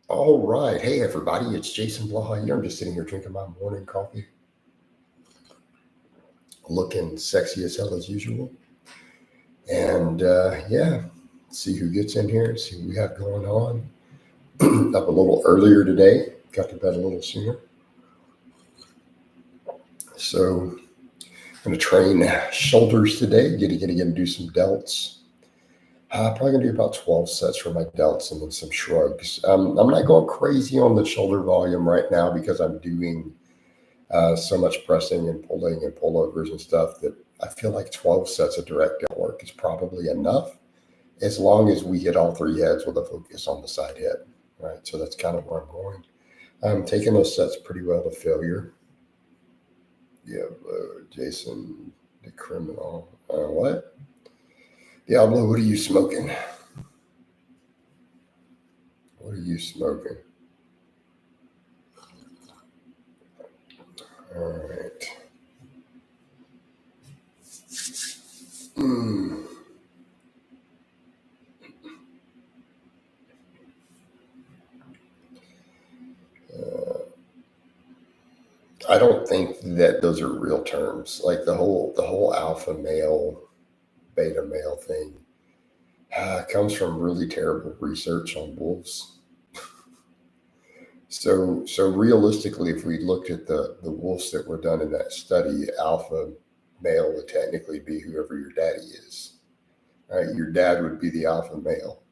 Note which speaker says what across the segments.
Speaker 1: All right. Hey, everybody. It's Jason Blaha here. I'm just sitting here drinking my morning coffee, looking sexy as hell as usual. And yeah, see who gets in here, see what we have going on. Up a little earlier today, got to bed a little sooner. So I'm going to train shoulders today, get to do some delts. Probably going to do about 12 sets for my delts and then some shrugs. I'm not going crazy on the shoulder volume right now because I'm doing so much pressing and pulling and pullovers and stuff that I feel like 12 sets of direct delt work is probably enough as long as we hit all three heads with a focus on the side head. Right. So that's kind of where I'm going. I'm taking those sets pretty well to failure. Yeah, Jason, the criminal. What? Diablo, what are you smoking? What are you smoking? All right. I don't think that those are real terms. Like the whole alpha male, beta male thing comes from really terrible research on wolves. So realistically, if we looked at the wolves that were done in that study, alpha male would technically be whoever your daddy is. Right? Your dad would be the alpha male.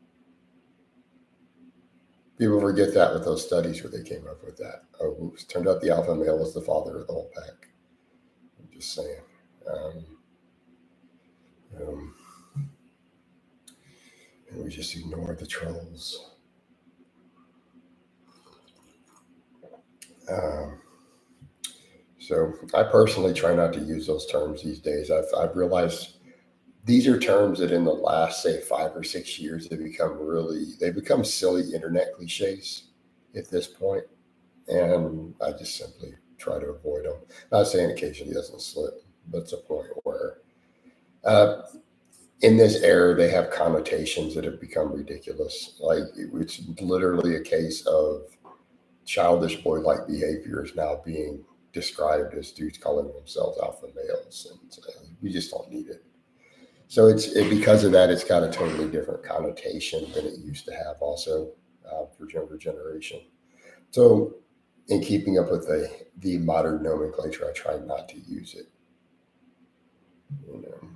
Speaker 1: People forget that with those studies where they came up with that. Oh, oops, turned out the alpha male was the father of the whole pack. I'm just saying. Um, um, and we just ignore the trolls. Um, so I personally try not to use those terms these days. I've realized these are terms that in the last, say, 5 or 6 years, they become silly internet cliches at this point, and I just simply try to avoid them. Not saying occasionally doesn't slip, but it's a point where uh, in this era they have connotations that have become ridiculous. Like it's literally a case of childish boy-like behavior is now being described as dudes calling themselves alpha males, and we just don't need it. So because of that, it's got a totally different connotation than it used to have. Also, for younger generation. So, in keeping up with the modern nomenclature, I try not to use it. You know.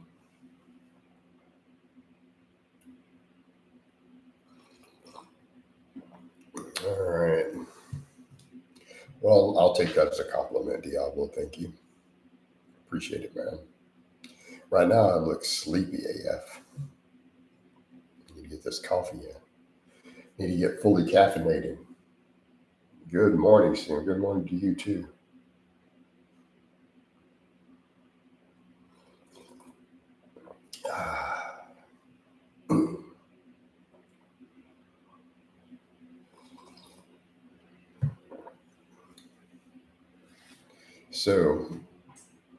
Speaker 1: All right. Well, I'll take that as a compliment, Diablo. Thank you. Appreciate it, man. Right now, I look sleepy AF. Need to get this coffee in. Need to get fully caffeinated. Good morning, Sam. Good morning to you too. So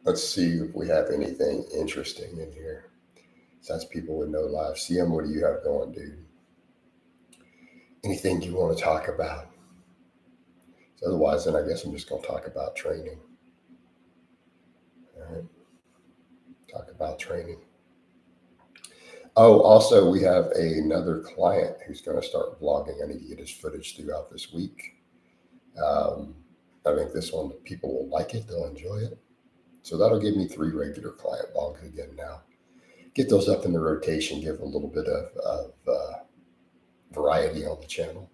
Speaker 1: let's see if we have anything interesting in here. Besides people with no life. CM, what do you have going, dude? Anything you want to talk about? So otherwise, then I guess I'm just going to talk about training. All right. Talk about training. Oh, also, we have another client who's going to start vlogging. I need to get his footage throughout this week. I think this one, people will like it. They'll enjoy it. So that'll give me 3 regular client vlogs again now. Get those up in the rotation, give a little bit of variety on the channel.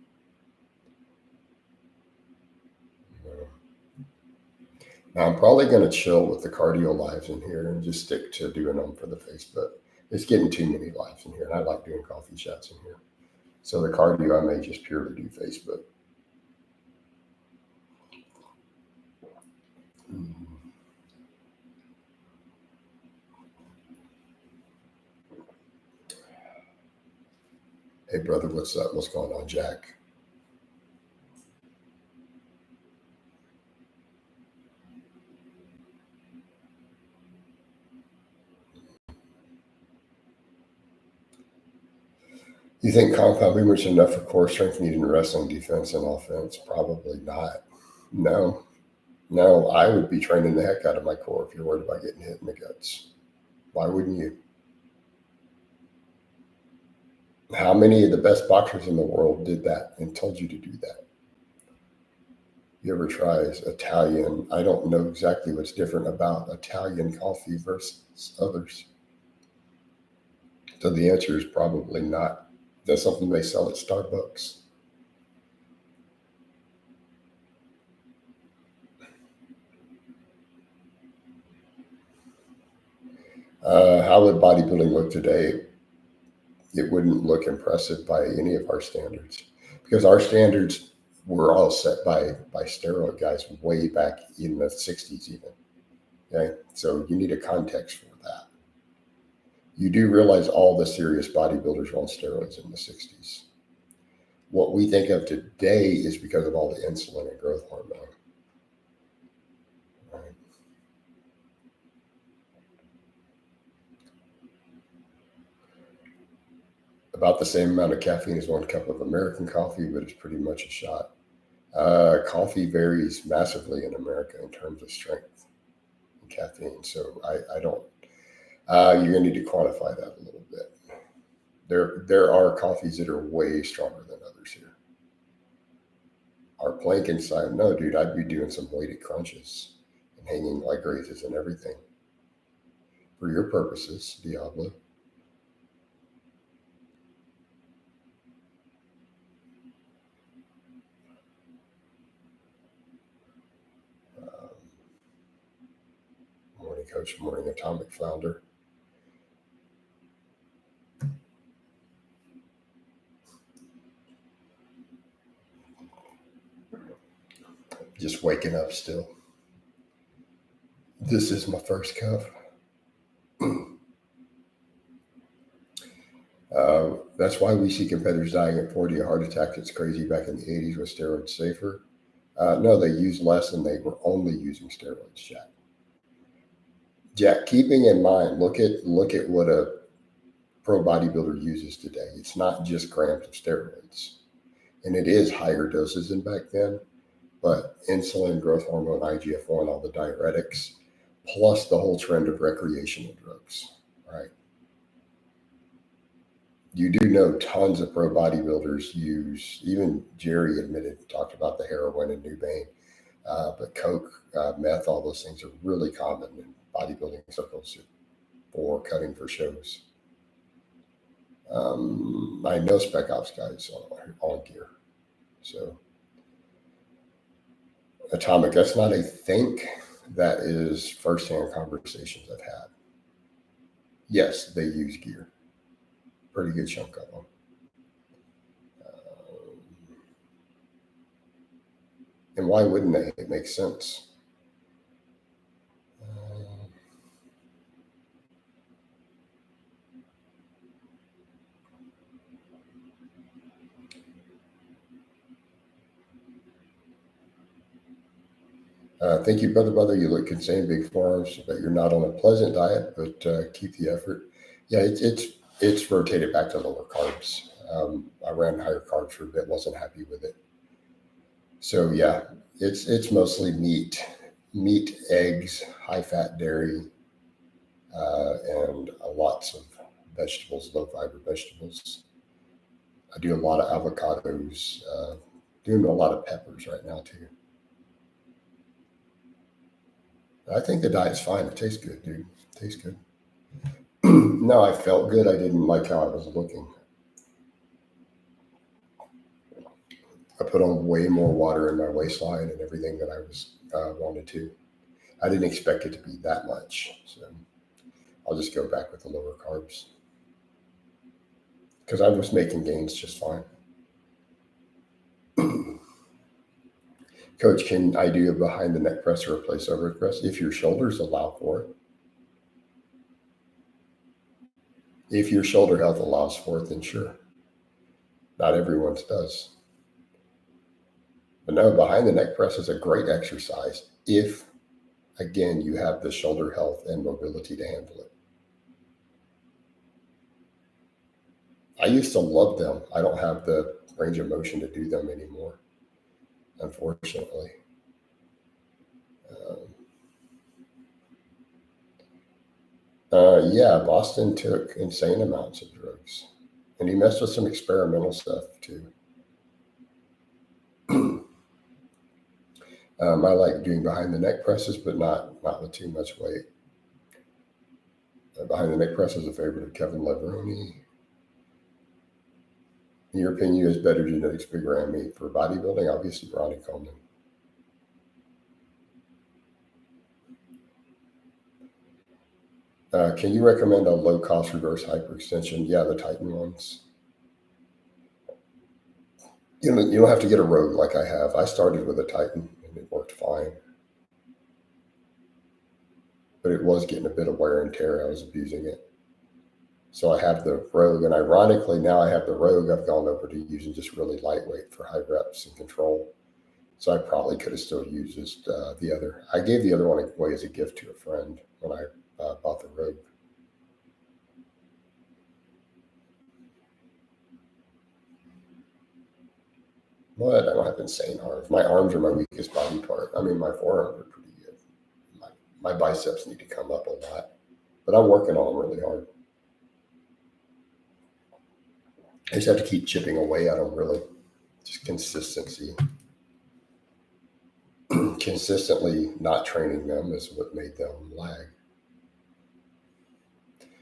Speaker 1: Now, I'm probably going to chill with the cardio lives in here and just stick to doing them for the Facebook. It's getting too many lives in here, and I like doing coffee chats in here. So the cardio, I may just purely do Facebook. Hey, brother, what's up? What's going on, Jack? You think compound movements are enough for core strength needed in wrestling, defense, and offense? Probably not. No. No, I would be training the heck out of my core if you're worried about getting hit in the guts. Why wouldn't you? How many of the best boxers in the world did that and told you to do that? You ever try Italian? I don't know exactly what's different about Italian coffee versus others. So the answer is probably not. That's something they sell at Starbucks. How would bodybuilding look today? It wouldn't look impressive by any of our standards, because our standards were all set by steroid guys way back in the 60s even. Okay, so you need a context for that. You do realize all the serious bodybuilders were on steroids in the 60s. What we think of today is because of all the insulin and growth hormone. Right? About the same amount of caffeine as 1 cup of American coffee, but it's pretty much a shot. Coffee varies massively in America in terms of strength and caffeine. So I don't, you're going to need to quantify that a little bit. There are coffees that are way stronger than others here. Our plank inside, no, dude, I'd be doing some weighted crunches and hanging leg raises and everything. For your purposes, Diablo. Morning, Coach. Morning, Atomic Flounder. Just waking up still. This is my first cup. That's why we see competitors dying at 40 of heart attack. It's crazy. Back in the 80s, was steroids safer? No, they used less and they were only using steroids, Jack. Jack, keeping in mind, look at what a pro bodybuilder uses today. It's not just grams of steroids. And it is higher doses than back then, but insulin, growth hormone, IGF-1, all the diuretics, plus the whole trend of recreational drugs, right? You do know tons of pro bodybuilders use, even Jerry talked about the heroin and Nubane, but coke, meth, all those things are really common in bodybuilding circles for cutting for shows. I know Spec Ops guys on gear. So Atomic, that's not a think. That is firsthand conversations I've had. Yes, they use gear. Pretty good chunk of them. And why wouldn't they? It makes sense. Thank you, brother. You look insane, big forearms, but you're not on a pleasant diet, but keep the effort. Yeah, it's rotated back to lower carbs. I ran higher carbs for a bit, wasn't happy with it. So yeah, it's mostly meat, eggs, high fat dairy, and lots of vegetables, low fiber vegetables. I do a lot of avocados, doing a lot of peppers right now too. I think the diet's fine. It tastes good, dude. It tastes good. No, I felt good. I didn't like how I was looking. I put on way more water in my waistline and everything that I was wanted to. I didn't expect it to be that much, so I'll just go back with the lower carbs because I was making gains just fine. Coach, can I do a behind the neck press or a place over press if your shoulders allow for it? If your shoulder health allows for it, then sure. Not everyone's does. But no, behind the neck press is a great exercise if, again, you have the shoulder health and mobility to handle it. I used to love them. I don't have the range of motion to do them anymore, unfortunately. Um, yeah, Boston took insane amounts of drugs, and he messed with some experimental stuff too. I like doing behind the neck presses, but not with too much weight. Behind the neck press is a favorite of Kevin Leveroni. In your opinion, who has better genetics, bigger and me for bodybuilding? Obviously, Ronnie Coleman. Can you recommend a low-cost reverse hyperextension? Yeah, the Titan ones. You don't have to get a Rogue like I have. I started with a Titan and it worked fine, but it was getting a bit of wear and tear. I was abusing it. So I have the Rogue, and ironically, now I have the Rogue. I've gone over to using just really lightweight for high reps and control. So I probably could have still used just, the other. I gave the other one away as a gift to a friend when I bought the Rogue. But I don't have insane arms. My arms are my weakest body part. I mean, my forearms are pretty good. My biceps need to come up a lot, but I'm working on them really hard. I just have to keep chipping away at them, really. Just consistency. Consistently not training them is what made them lag.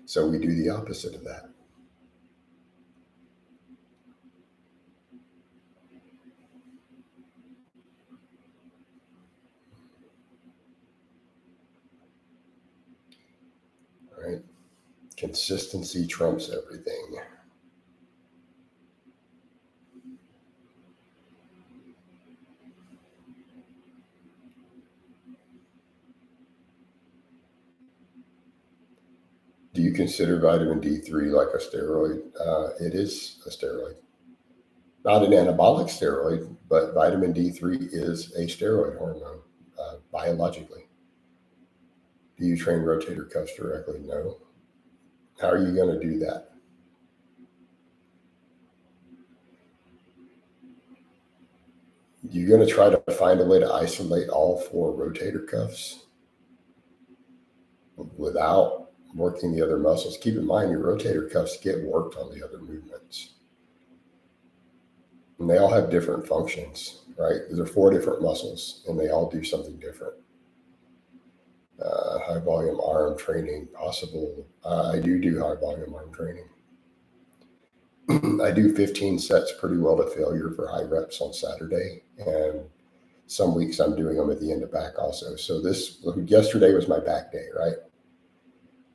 Speaker 1: So we do the opposite of that. Right? Consistency trumps everything. Do you consider vitamin D3 like a steroid? It is a steroid. Not an anabolic steroid, but vitamin D3 is a steroid hormone, biologically. Do you train rotator cuffs directly? No. How are you going to do that? You're going to try to find a way to isolate all four rotator cuffs without working the other muscles. Keep in mind, your rotator cuffs get worked on the other movements. And they all have different functions, right? There are four different muscles, and they all do something different. High volume arm training possible. I do high volume arm training. I do 15 sets pretty well to failure for high reps on Saturday, and some weeks I'm doing them at the end of back also. So yesterday was my back day, right?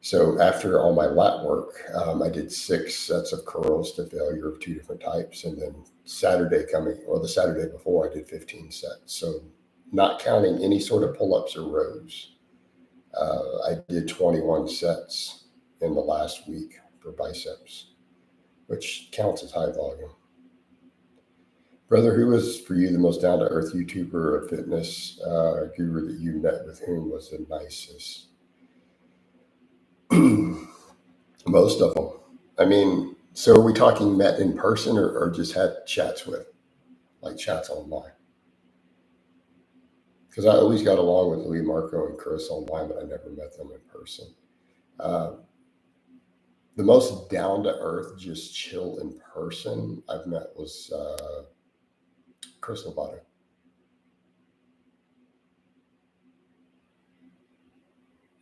Speaker 1: So after all my lat work, I did 6 sets of curls to failure of 2 different types, and then the Saturday before, I did 15 sets. So not counting any sort of pull-ups or rows, I did 21 sets in the last week for biceps, which counts as high volume. Brother, who was for you the most down to earth YouTuber or fitness guru that you met with? Whom was the nicest? Most of them. I mean, so are we talking met in person or just had chats with, like chats online? Because I always got along with Louis, Marco, and Chris online, but I never met them in person. Uh, the most down to earth, just chill in person I've met was Chris Lovato.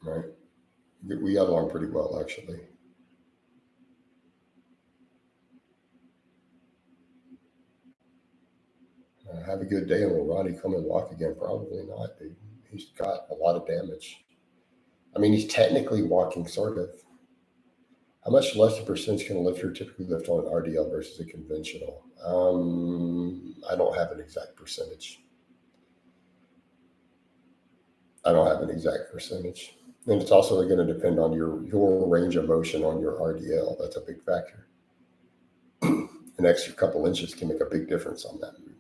Speaker 1: Right? We got along pretty well, actually. Have a good day, and will Ronnie come and walk again? Probably not, dude. He's got a lot of damage. I mean, he's technically walking, sort of. How much less a percentage can a lifter typically lift on an RDL versus a conventional? I don't have an exact percentage. I don't have an exact percentage. And it's also going to depend on your range of motion on your RDL. That's a big factor. An extra couple inches can make a big difference on that movement.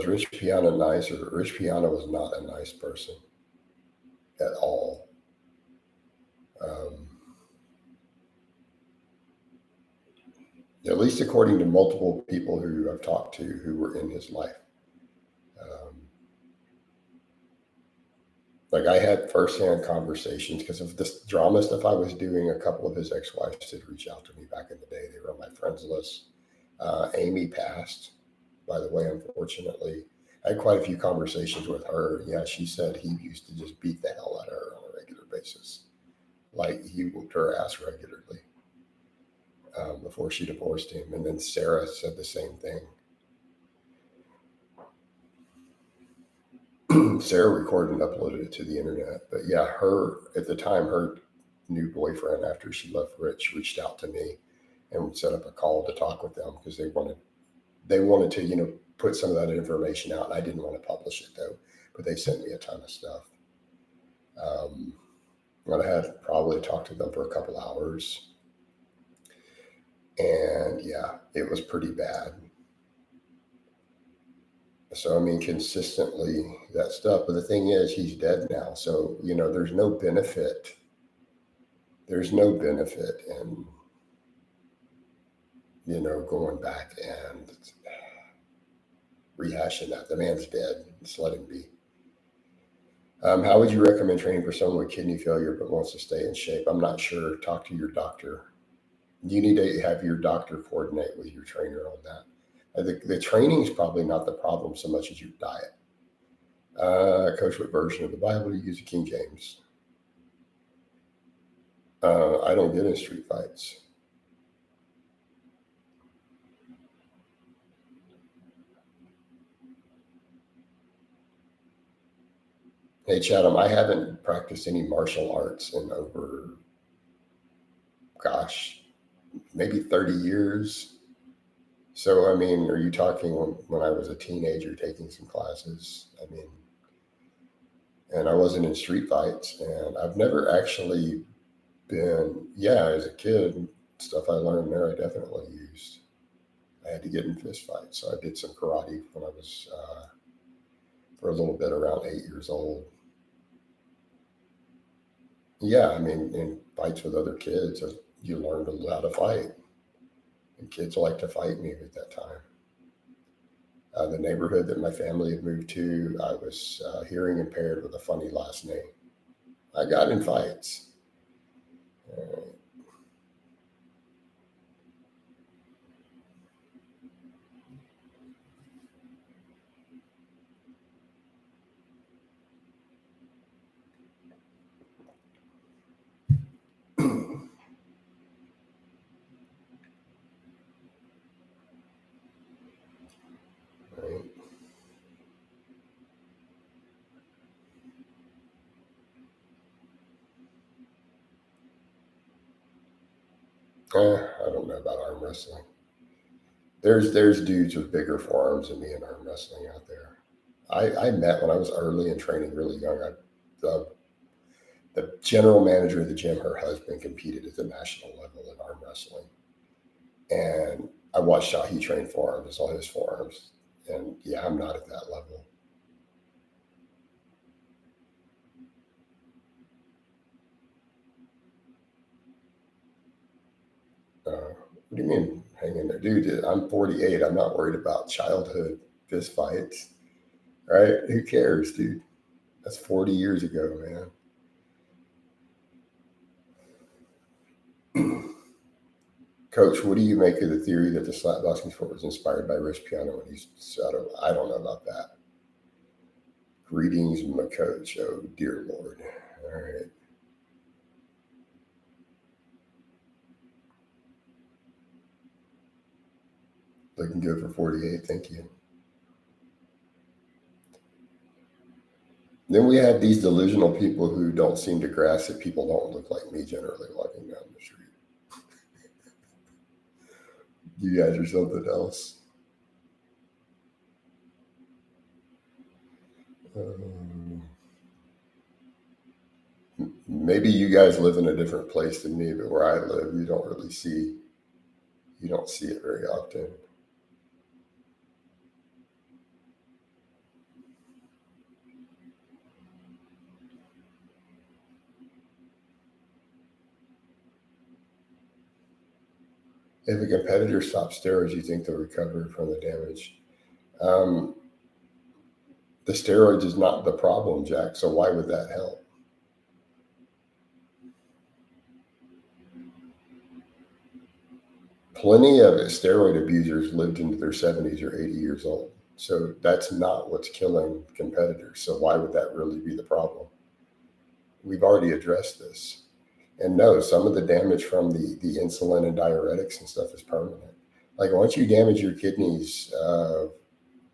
Speaker 1: Was Rich Piana nice? Or Rich Piana was not a nice person at all. At least according to multiple people who I've talked to who were in his life. Like I had firsthand conversations because of this drama stuff I was doing. A couple of his ex-wives did reach out to me back in the day. They were on my friends list. Amy passed, by the way, unfortunately. I had quite a few conversations with her. Yeah, she said he used to just beat the hell out of her on a regular basis. Like he whooped her ass regularly before she divorced him. And then Sarah said the same thing. Sarah recorded and uploaded it to the internet. But yeah, at the time, her new boyfriend, after she left Rich, reached out to me and set up a call to talk with them because they wanted to, put some of that information out. I didn't want to publish it though, but they sent me a ton of stuff. And I had probably talked to them for a couple hours. And yeah, it was pretty bad. So, I mean, consistently that stuff. But the thing is, he's dead now. So, there's no benefit. There's no benefit in, going back and rehashing that. The man's dead. Just let him be. How would you recommend training for someone with kidney failure but wants to stay in shape? I'm not sure. Talk to your doctor. You need to have your doctor coordinate with your trainer on that. The training is probably not the problem so much as your diet. Coach, what version of the Bible do you use? King James. I don't get in street fights. Hey, Chatham, I haven't practiced any martial arts in over, maybe 30 years. So, I mean, are you talking when I was a teenager taking some classes? I mean, and I wasn't in street fights, and I've never actually been, as a kid, stuff I learned there I definitely used. I had to get in fist fights, so I did some karate when I was, for a little bit, around 8 years old. Yeah, I mean, in fights with other kids, you learned how to fight. And kids like to fight me at that time. The neighborhood that my family had moved to, I was hearing impaired with a funny last name. I got in fights. Right. I don't know about arm wrestling. There's dudes with bigger forearms than me in arm wrestling out there. I met when I was early and training really young. The general manager of the gym, her husband competed at the national level in arm wrestling, and I watched how he trained forearms, all his forearms, and yeah, I'm not at that level. What do you mean hang in there? Dude, I'm 48. I'm not worried about childhood fist fights, right? Who cares, dude? That's 40 years ago, man. Coach, what do you make of the theory that the slapboxing sport was inspired by Rich Piana when he's, I don't know about that. Greetings, my coach. Oh, dear Lord. All right. Looking good for 48. Thank you. Then we have these delusional people who don't seem to grasp that people don't look like me generally walking down the street. You guys are something else. Maybe you guys live in a different place than me, but where I live, you don't see it very often. If a competitor stops steroids, you think they'll recover from the damage? Um, the steroids is not the problem, Jack. So why would that help? Plenty of steroid abusers lived into their 70s or 80 years old. So that's not what's killing competitors. So why would that really be the problem? We've already addressed this. And no, some of the damage from the insulin and diuretics and stuff is permanent. Like once you damage your kidneys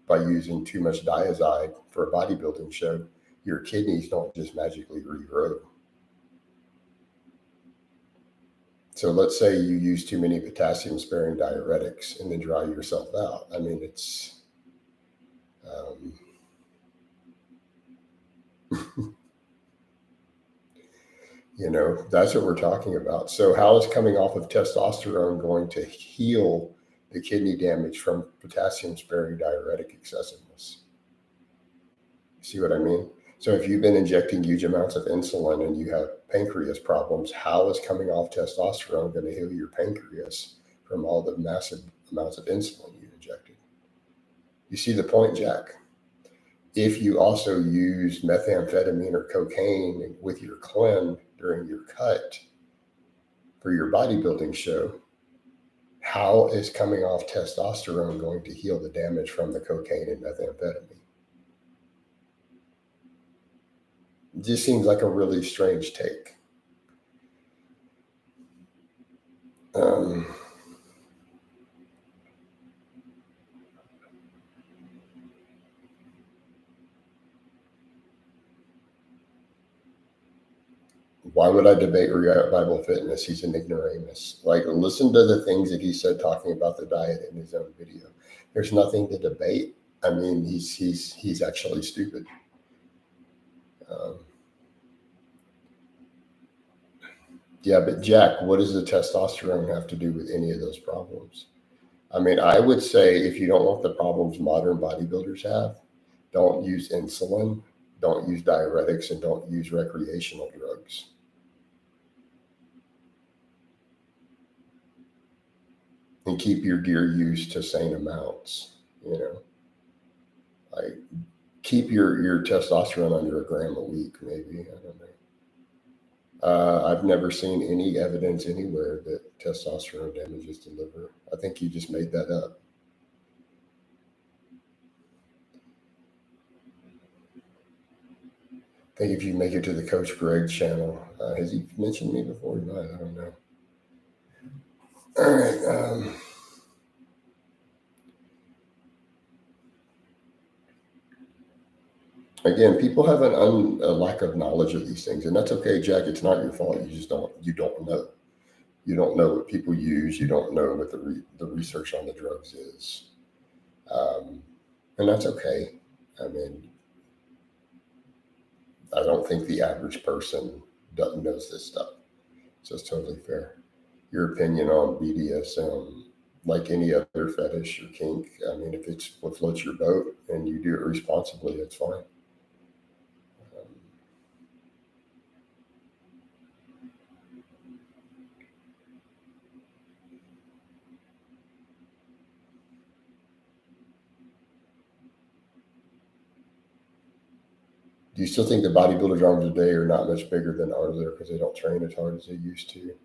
Speaker 1: by using too much diazide for a bodybuilding show, your kidneys don't just magically regrow. So let's say you use too many potassium sparing diuretics and then dry yourself out. I mean, it's, that's what we're talking about. So how is coming off of testosterone going to heal the kidney damage from potassium sparing diuretic excessiveness? See what I mean? So if you've been injecting huge amounts of insulin and you have pancreas problems, how is coming off testosterone going to heal your pancreas from all the massive amounts of insulin you injected? You see the point, Jack? If you also use methamphetamine or cocaine with your clen during your cut for your bodybuilding show, how is coming off testosterone going to heal the damage from the cocaine and methamphetamine? It just seems like a really strange take. Why would I debate Revival Fitness? He's an ignoramus. Like, listen to the things that he said talking about the diet in his own video. There's nothing to debate. I mean, he's actually stupid. Yeah, but Jack, what does the testosterone have to do with any of those problems? I mean, I would say if you don't want the problems modern bodybuilders have, don't use insulin, don't use diuretics, and don't use recreational drugs. And keep your gear use to sane amounts, like keep your testosterone under a gram a week, maybe. I don't know. I've never seen any evidence anywhere that testosterone damages the liver. I think you just made that up. I think if you make it to the Coach Greg channel, has he mentioned me before? No, I don't know. All right. Again, people have a lack of knowledge of these things, and that's okay, Jack. It's not your fault. You just don't know. You don't know what people use. You don't know what the research on the drugs is, and that's okay. I mean, I don't think the average person knows this stuff, so it's totally fair. Your opinion on BDSM, like any other fetish or kink, I mean, if it's what floats your boat and you do it responsibly, it's fine. Do you still think the bodybuilders' arms today are not much bigger than earlier because they don't train as hard as they used to?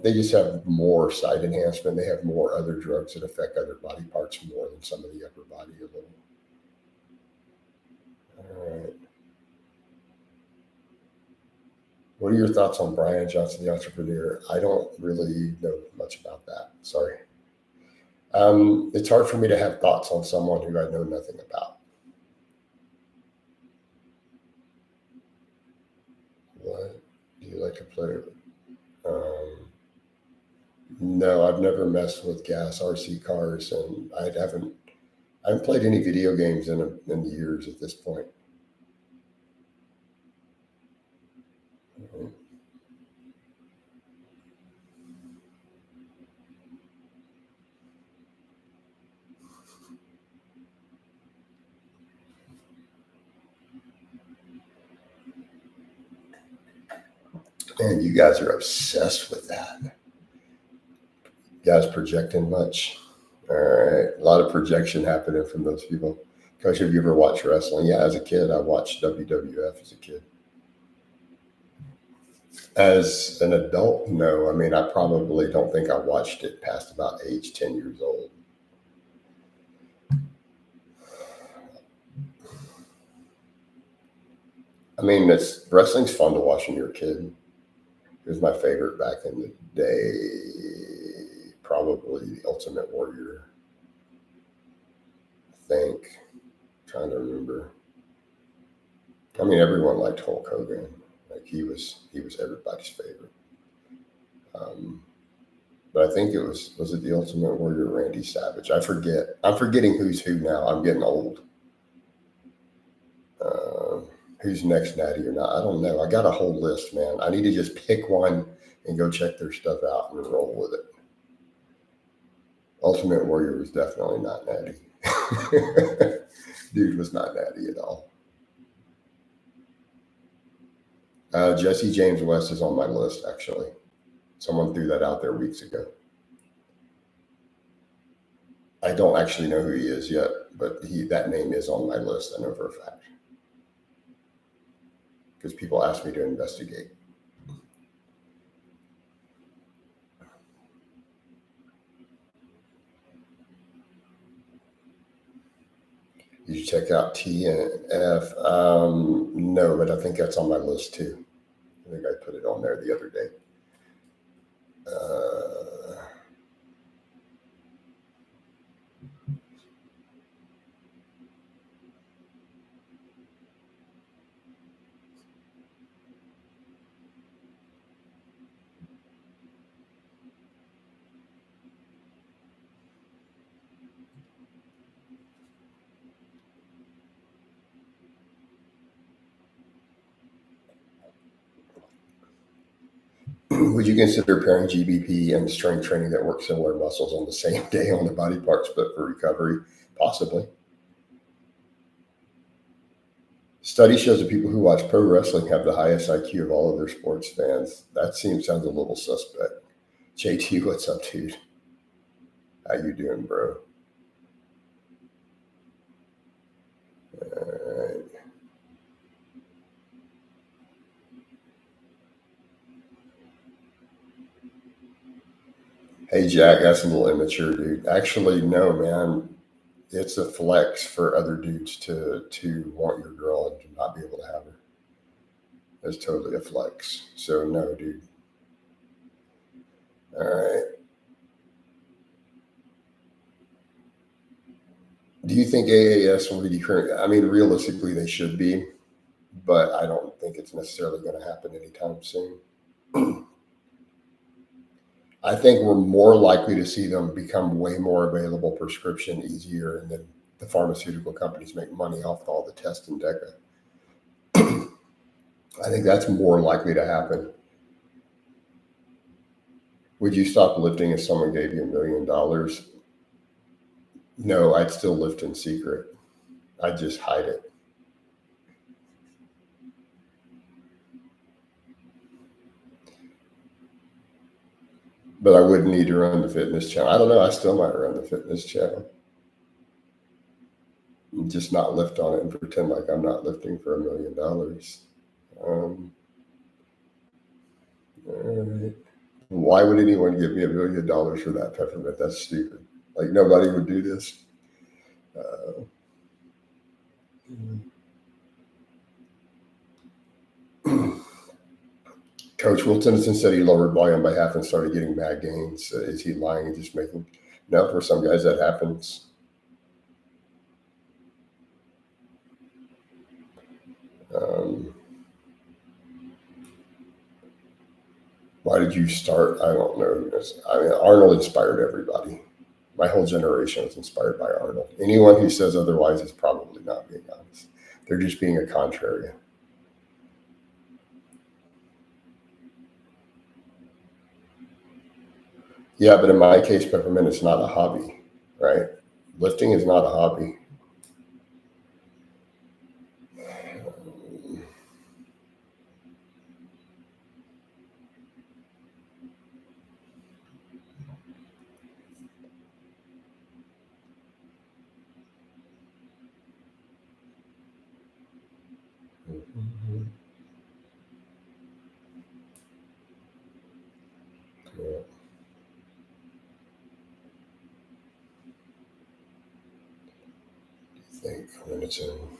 Speaker 1: They just have more side enhancement. They have more other drugs that affect other body parts more than some of the upper body a little. All right. What are your thoughts on Brian Johnson, the entrepreneur? I don't really know much about that. Sorry. It's hard for me to have thoughts on someone who I know nothing about. What do you like to play? No, I've never messed with gas RC cars, and I haven't played any video games in years at this point. Mhm. And you guys are obsessed with that. Guys projecting much. All right. A lot of projection happening from those people. Coach, have you ever watched wrestling? Yeah, as a kid, I watched WWF as a kid. As an adult, no. I mean, I probably don't think I watched it past about age 10 years old. I mean, wrestling's fun to watch when you're a kid. It was my favorite back in the day. Probably the Ultimate Warrior. I think. I'm trying to remember. I mean, everyone liked Hulk Hogan. Like he was everybody's favorite. Um, but I think it was it the Ultimate Warrior, Randy Savage? I forget. I'm forgetting who's who now. I'm getting old. Who's next, Natty or not? I don't know. I got a whole list, man. I need to just pick one and go check their stuff out and roll with it. Ultimate Warrior was definitely not Natty. Dude was not Natty at all. Jesse James West is on my list, actually. Someone threw that out there weeks ago. I don't actually know who he is yet, but that name is on my list. I know for a fact. Because people ask me to investigate. Did you check out TNF? No, but I think that's on my list too. I think I put it on there the other day. Would you consider pairing GBP and strength training that work similar muscles on the same day on the body parts, but for recovery? Possibly. Study shows that people who watch pro wrestling have the highest IQ of all of their sports fans. That sounds a little suspect. JT, what's up, dude? How you doing, bro? All right. Hey, Jack, that's a little immature, dude. Actually, no, man. It's a flex for other dudes to want your girl and to not be able to have her. It's totally a flex. So no, dude. All right. Do you think AAS will be current? I mean, realistically, they should be, but I don't think it's necessarily going to happen anytime soon. I think we're more likely to see them become way more available, prescription easier, and then the pharmaceutical companies make money off all the tests and DECA. I think that's more likely to happen. Would you stop lifting if someone gave you $1 million? No, I'd still lift in secret. I'd just hide it. But I wouldn't need to run the fitness channel. I don't know. I still might run the fitness channel. Just not lift on it and pretend like I'm not lifting for $1 million. All right. Why would anyone give me $1 million for that, Peppermint? That's stupid. Like nobody would do this. Coach Will Tennyson said he lowered volume by half and started getting mad gains. Is he lying and just making? No, for some guys that happens. Why did you start? I don't know. I mean, Arnold inspired everybody. My whole generation was inspired by Arnold. Anyone who says otherwise is probably not being honest. They're just being a contrarian. Yeah, but in my case, Peppermint, it's not a hobby, right? Lifting is not a hobby. Mhm. Yeah, I think when it's in,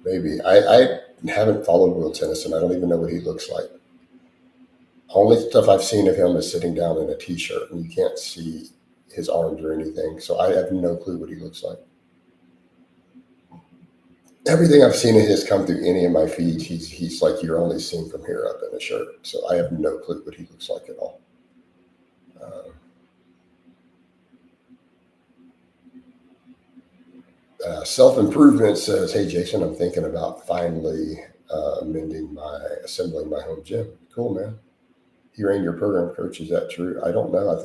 Speaker 1: maybe I haven't followed Will Tennyson. I don't even know what he looks like. Only stuff I've seen of him is sitting down in a t-shirt, and you can't see his arms or anything. So I have no clue what he looks like. Everything I've seen of his come through any of my feeds, he's like you're only seeing from here up in a shirt. So I have no clue what he looks like at all. Self improvement says, "Hey Jason, I'm thinking about finally assembling my home gym. Cool, man. You ain't your program coach. Is that true? I don't know. I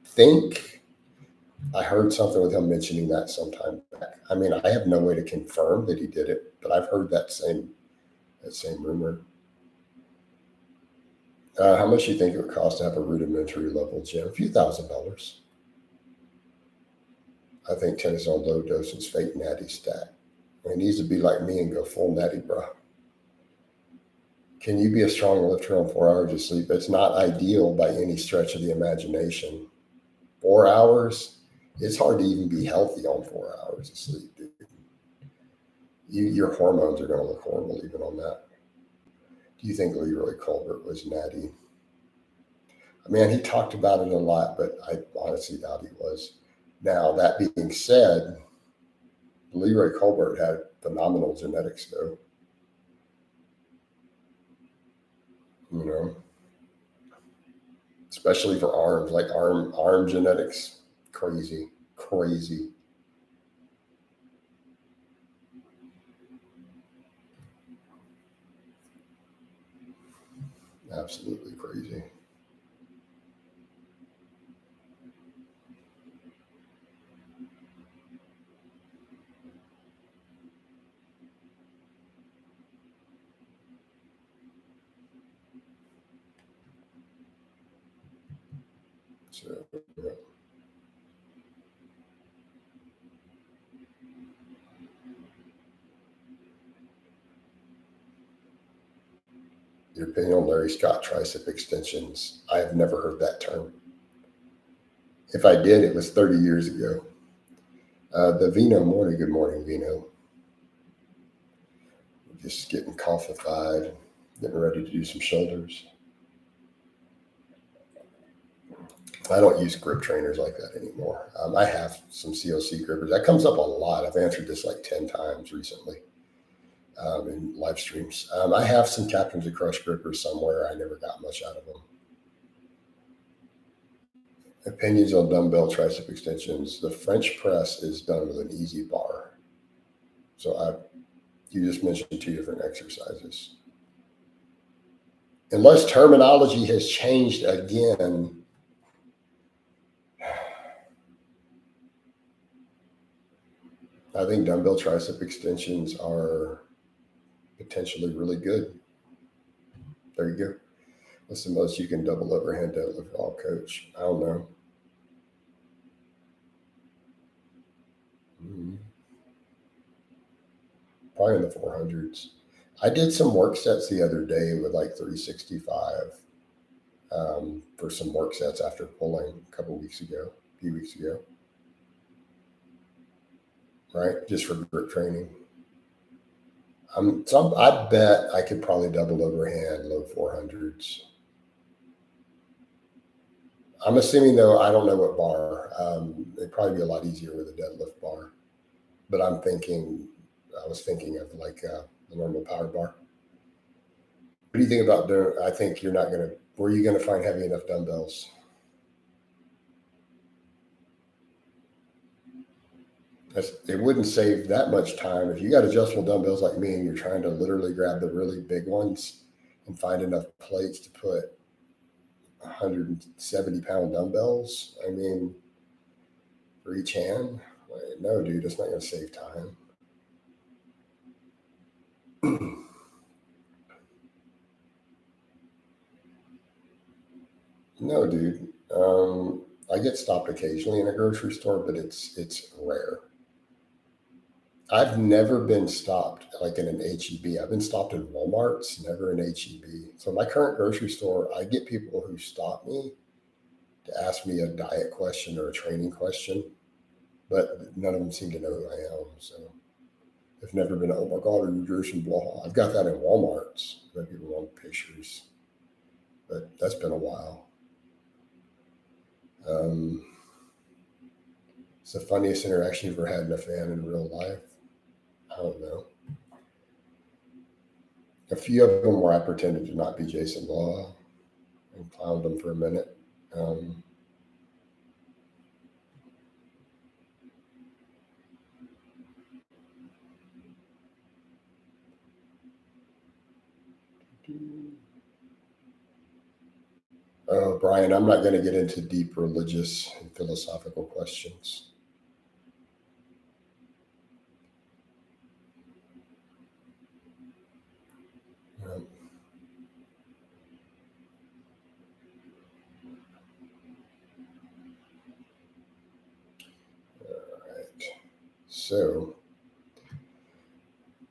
Speaker 1: think I heard something with him mentioning that sometime back. I mean, I have no way to confirm that he did it, but I've heard that same rumor. How much do you think it would cost to have a rudimentary level gym? A few $1,000s. I think tennis on low dose is fake natty stack. He needs to be like me and go full natty, bro. Can you be a strong lifter on 4 hours of sleep? It's not ideal by any stretch of the imagination. 4 hours, it's hard to even be healthy on 4 hours of sleep, dude. Your hormones are going to look horrible even on that. Do you think Leroy Colbert was natty? I mean, he talked about it a lot, but I honestly doubt he was. Now, that being said, Leroy Colbert had phenomenal genetics, though. You know, especially for arms, like arm genetics, crazy, crazy, absolutely crazy. So, yeah. Your opinion on Larry Scott tricep extensions? I have never heard that term. If I did, it was 30 years ago. The Vino morning, good morning, Vino. Just getting coffeeified, getting ready to do some shoulders. I don't use grip trainers like that anymore. I have some COC grippers. That comes up a lot. I've answered this like 10 times recently in live streams. I have some Captains of Crush grippers somewhere. I never got much out of them. Opinions on dumbbell tricep extensions. The French press is done with an easy bar. So you just mentioned two different exercises. Unless terminology has changed again, I think dumbbell tricep extensions are potentially really good. There you go. What's the most you can double overhead deadlift all coach? I don't know. Mhm. Probably in the 400s. I did some work sets the other day with like 365 for some work sets after pulling a few weeks ago, right? Just for grip training. I bet I could probably double overhand low 400s. I'm assuming though, I don't know what bar. It'd probably be a lot easier with a deadlift bar. But I was thinking of like the normal power bar. What do you think about doing? I think you're not going to, where are you going to find heavy enough dumbbells? It wouldn't save that much time. If you got adjustable dumbbells like me and you're trying to literally grab the really big ones and find enough plates to put 170-pound dumbbells, I mean, for each hand, like, no, dude, it's not going to save time. No, dude. I get stopped occasionally in a grocery store, but it's rare. I've never been stopped like in an HEB. I've been stopped in Walmarts, never in HEB. So my current grocery store, I get people who stop me to ask me a diet question or a training question, but none of them seem to know who I am. So I've never been, oh my God, are you Jason Blaha? I've got that in Walmarts. When people want pictures, but that's been a while. Um, it's the funniest interaction you've ever had in a fan in real life. I don't know. A few of them where I pretended to not be Jason Law and clowned them for a minute. Um, oh, Brian, I'm not going to get into deep religious and philosophical questions. Um, all right. So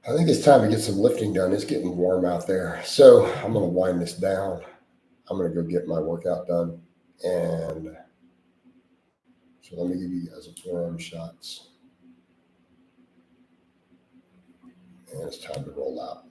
Speaker 1: I think it's time to get some lifting done. It's getting warm out there. So I'm going to wind this down. I'm going to go get my workout done. And so let me give you guys a forearm shots. And it's time to roll out.